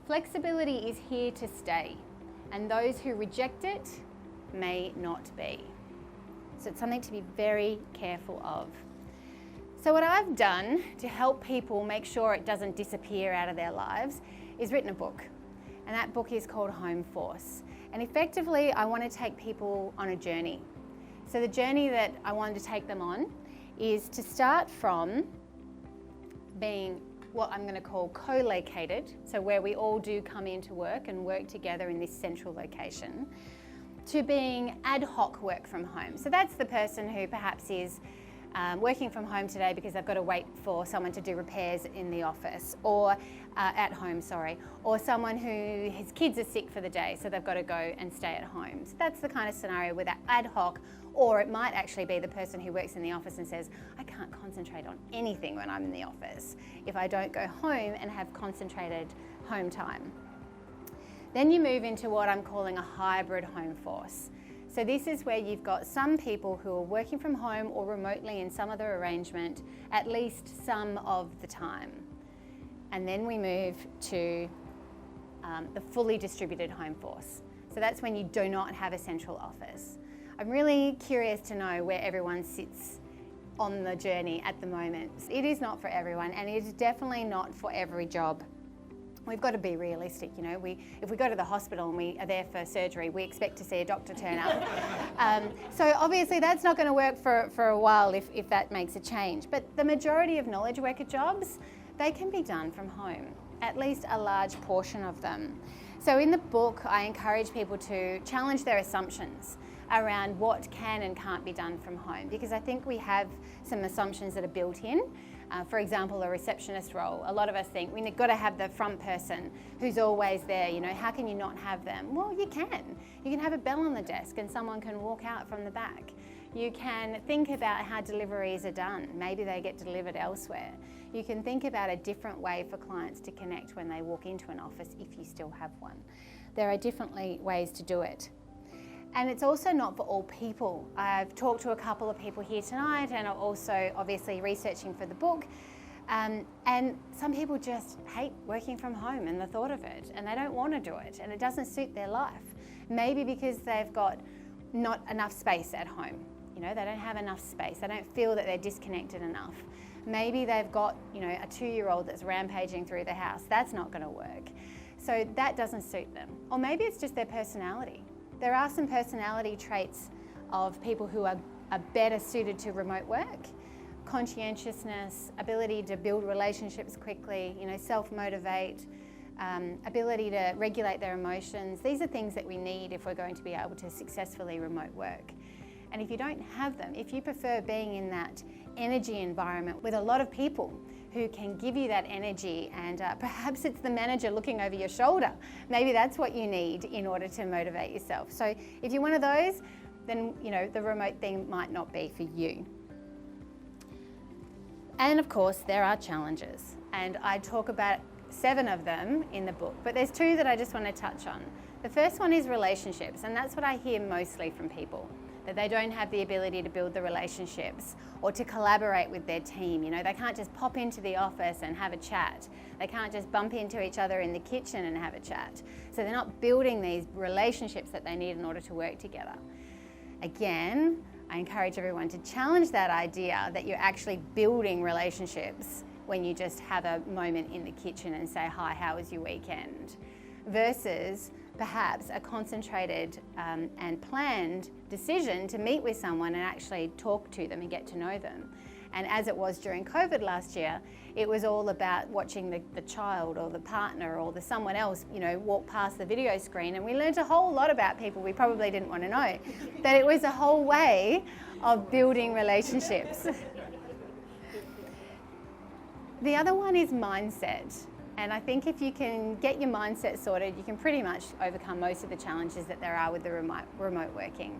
Flexibility is here to stay, and those who reject it may not be. So it's something to be very careful of. So what I've done to help people make sure it doesn't disappear out of their lives is written a book. And that book is called Homeforce. And effectively, I want to take people on a journey. So the journey that I wanted to take them on is to start from being what I'm going to call co-located, so where we all do come into work and work together in this central location, to being ad hoc work from home. So that's the person who perhaps is working from home today because they've got to wait for someone to do repairs in the office, or at home, or someone who his kids are sick for the day, so they've got to go and stay at home. So that's the kind of scenario where that ad hoc, or it might actually be the person who works in the office and says, I can't concentrate on anything when I'm in the office if I don't go home and have concentrated home time. Then you move into what I'm calling a hybrid home force. So this is where you've got some people who are working from home or remotely in some other arrangement, at least some of the time. And then we move to the fully distributed home force. So that's when you do not have a central office. I'm really curious to know where everyone sits on the journey at the moment. It is not for everyone, and it is definitely not for every job. We've got to be realistic, you know. If we go to the hospital and we are there for surgery, we expect to see a doctor turn up. So obviously that's not going to work for a while if that makes a change. But the majority of knowledge worker jobs, they can be done from home, at least a large portion of them. So in the book, I encourage people to challenge their assumptions around what can and can't be done from home, because I think we have some assumptions that are built in. For example, a receptionist role. A lot of us think we've got to have the front person who's always there, you know, how can you not have them? Well, you can. You can have a bell on the desk and someone can walk out from the back. You can think about how deliveries are done. Maybe they get delivered elsewhere. You can think about a different way for clients to connect when they walk into an office, if you still have one. There are different ways to do it. And it's also not for all people. I've talked to a couple of people here tonight, and I'm also obviously researching for the book. And some people just hate working from home and the thought of it, and they don't want to do it, and it doesn't suit their life. Maybe because they've got not enough space at home. You know, they don't have enough space. They don't feel that they're disconnected enough. Maybe they've got, you know, a 2-year-old that's rampaging through the house. That's not going to work. So that doesn't suit them. Or maybe it's just their personality. There are some personality traits of people who are better suited to remote work. Conscientiousness, ability to build relationships quickly, you know, self-motivate, ability to regulate their emotions. These are things that we need if we're going to be able to successfully remote work. And if you don't have them, if you prefer being in that energy environment with a lot of people who can give you that energy, and perhaps it's the manager looking over your shoulder. Maybe that's what you need in order to motivate yourself. So if you're one of those, then you know the remote thing might not be for you. And of course, there are challenges, and I talk about 7 of them in the book, but there's 2 that I just want to touch on. The first one is relationships, and that's what I hear mostly from people, that they don't have the ability to build the relationships or to collaborate with their team. You know, they can't just pop into the office and have a chat. They can't just bump into each other in the kitchen and have a chat. So they're not building these relationships that they need in order to work together. Again, I encourage everyone to challenge that idea that you're actually building relationships when you just have a moment in the kitchen and say, hi, how was your weekend? Versus perhaps a concentrated and planned decision to meet with someone and actually talk to them and get to know them. And as it was during COVID last year, it was all about watching the child or the partner or someone else, you know, walk past the video screen, and we learned a whole lot about people we probably didn't want to know. But it was a whole way of building relationships. The other one is mindset. And I think if you can get your mindset sorted, you can pretty much overcome most of the challenges that there are with the remote working.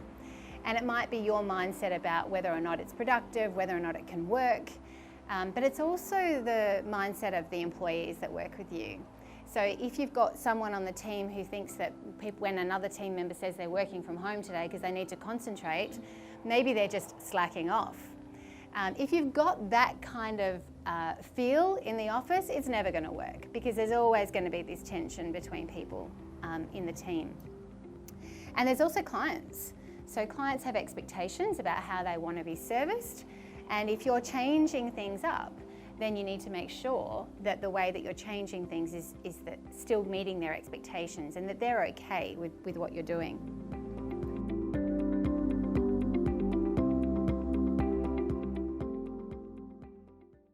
And it might be your mindset about whether or not it's productive, whether or not it can work, but it's also the mindset of the employees that work with you. So if you've got someone on the team who thinks that when another team member says they're working from home today because they need to concentrate, maybe they're just slacking off. If you've got that kind of feel in the office, it's never going to work, because there's always going to be this tension between people in the team. And there's also clients. So clients have expectations about how they want to be serviced, and if you're changing things up, then you need to make sure that the way that you're changing things is that still meeting their expectations and that they're okay with what you're doing.